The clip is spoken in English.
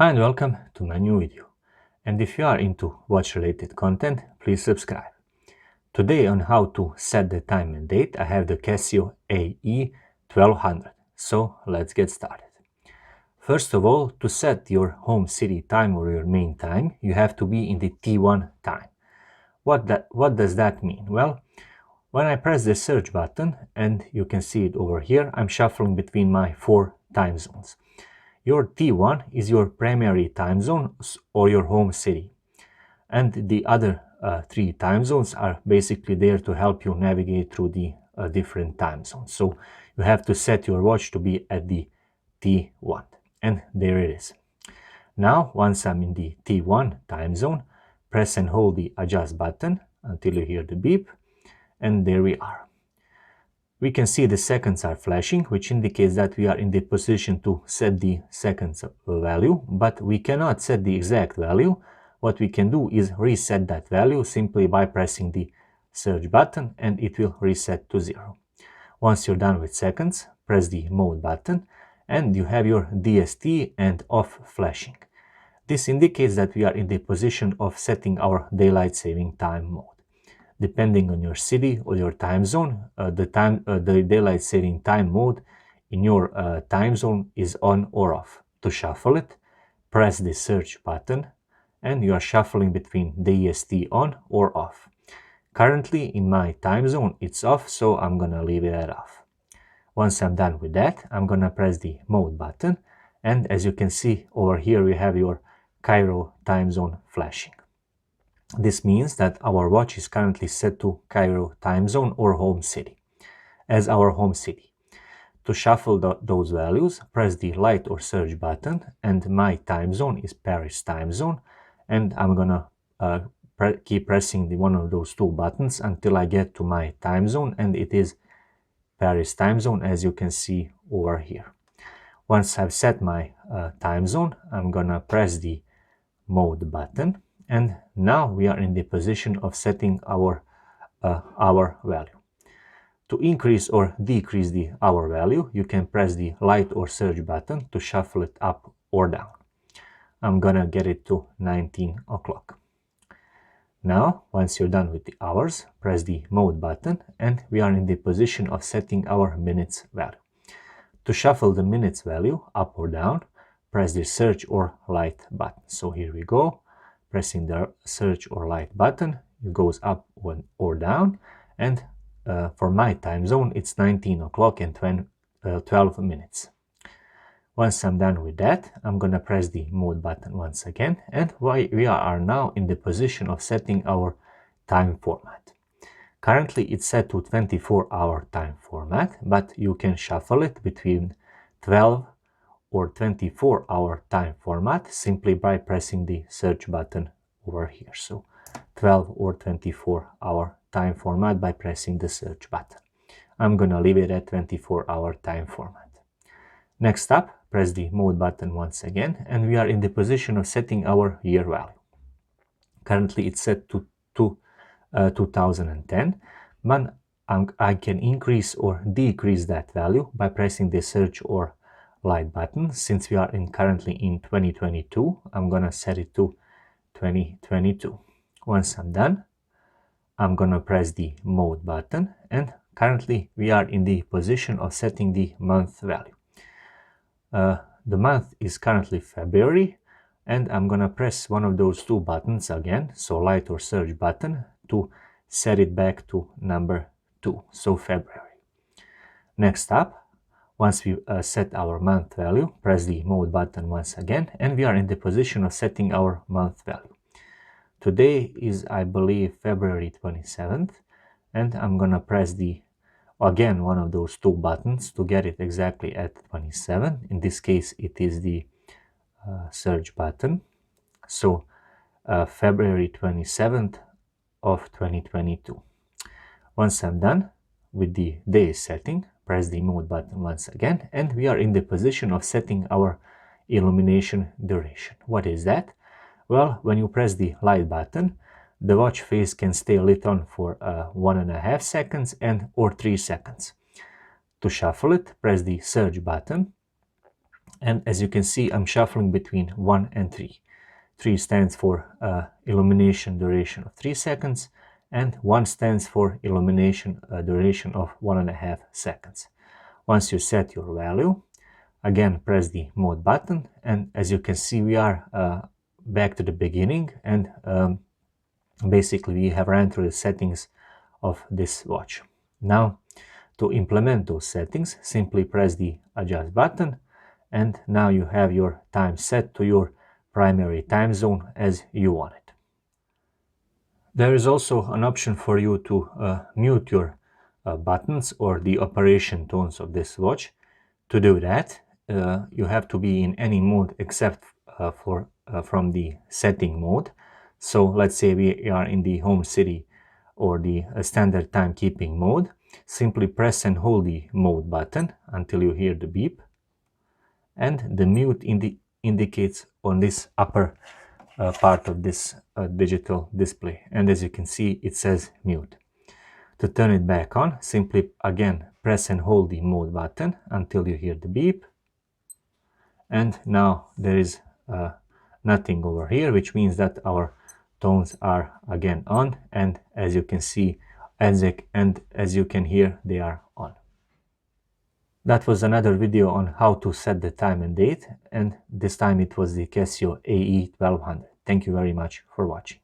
Hi and welcome to my new video. And if you are into watch related content, please subscribe. Today on how to set the time and date, I have the Casio AE1200. So let's get started. First of all, to set your home city time or your main time, you have to be in the T1 time. What does that mean? Well, when I press the search button, and you can see it over here, I'm shuffling between my 4 time zones. Your T1 is your primary time zone or your home city. And the other 3 time zones are basically there to help you navigate through the different time zones. So you have to set your watch to be at the T1. And there it is. Now, once I'm in the T1 time zone, press and hold the adjust button until you hear the beep. And there we are. We can see the seconds are flashing, which indicates that we are in the position to set the seconds value, but we cannot set the exact value. What we can do is reset that value simply by pressing the search button, and it will reset to 0. Once you're done with seconds, press the mode button and you have your DST and off flashing. This indicates that we are in the position of setting our daylight saving time mode. Depending on your city or your time zone, the daylight saving time mode in your time zone is on or off. To shuffle it, press the search button and you are shuffling between DST on or off. Currently in my time zone it's off, so I'm gonna leave it at off. Once I'm done with that, I'm gonna press the mode button, and as you can see over here we have your Cairo time zone flashing. This means that our watch is currently set to Cairo time zone or home city as our home city. To shuffle those values, press the light or search button, and my time zone is Paris time zone, and I'm gonna keep pressing one of those 2 buttons until I get to my time zone, and it is Paris time zone, as you can see over here. Once I've set my time zone, I'm gonna press the mode button, and now we are in the position of setting our hour value. To increase or decrease the hour value, you can press the light or search button to shuffle it up or down. I'm gonna get it to 19 o'clock. Now, once you're done with the hours, press the mode button and we are in the position of setting our minutes value. To shuffle the minutes value up or down, press the search or light button. So here we go. Pressing the search or light button, it goes up or down, and for my time zone it's 19 o'clock and 12 minutes. Once I'm done with that, I'm gonna press the mode button once again, and we are now in the position of setting our time format. Currently it's set to 24-hour time format, but you can shuffle it between 12 or 24-hour time format simply by pressing the search button over here. So 12 or 24-hour time format by pressing the search button. I'm gonna leave it at 24-hour time format. Next up, press the mode button once again, and we are in the position of setting our year value. Currently it's set to 2010, but I can increase or decrease that value by pressing the search or light button. Since we are currently in 2022, I'm gonna set it to 2022. Once I'm done, I'm gonna press the mode button, and currently we are in the position of setting the month value. The month is currently February, and I'm gonna press one of those 2 buttons again, so light or search button, to set it back to number 2, so February. Next up, once we set our month value, press the mode button once again, and we are in the position of setting our month value. Today is, I believe, February 27th, and I'm gonna press again one of those 2 buttons to get it exactly at 27. In this case, it is the search button. So February 27th of 2022. Once I'm done with the day setting, press the mode button once again, and we are in the position of setting our illumination duration. What is that? Well, when you press the light button, the watch face can stay lit on for 1.5 seconds or 3 seconds. To shuffle it, press the search button, And as you can see, I'm shuffling between 1 and 3. 3 stands for illumination duration of 3 seconds, and 1 stands for illumination duration of 1.5 seconds. Once you set your value, again press the mode button, and as you can see, we are back to the beginning, and basically we have ran through the settings of this watch. Now, to implement those settings, simply press the adjust button, and now you have your time set to your primary time zone as you want it. There is also an option for you to mute your buttons or the operation tones of this watch. To do that, you have to be in any mode except from the setting mode. So let's say we are in the home city or the standard timekeeping mode. Simply press and hold the mode button until you hear the beep, and the mute indicates on this upper part of this digital display, and as you can see, it says mute. To turn it back on, simply again press and hold the mode button until you hear the beep, and now there is nothing over here, which means that our tones are again on, and as you can see as you can hear, they are on. That was another video on how to set the time and date, and this time it was the Casio AE1200. Thank you very much for watching.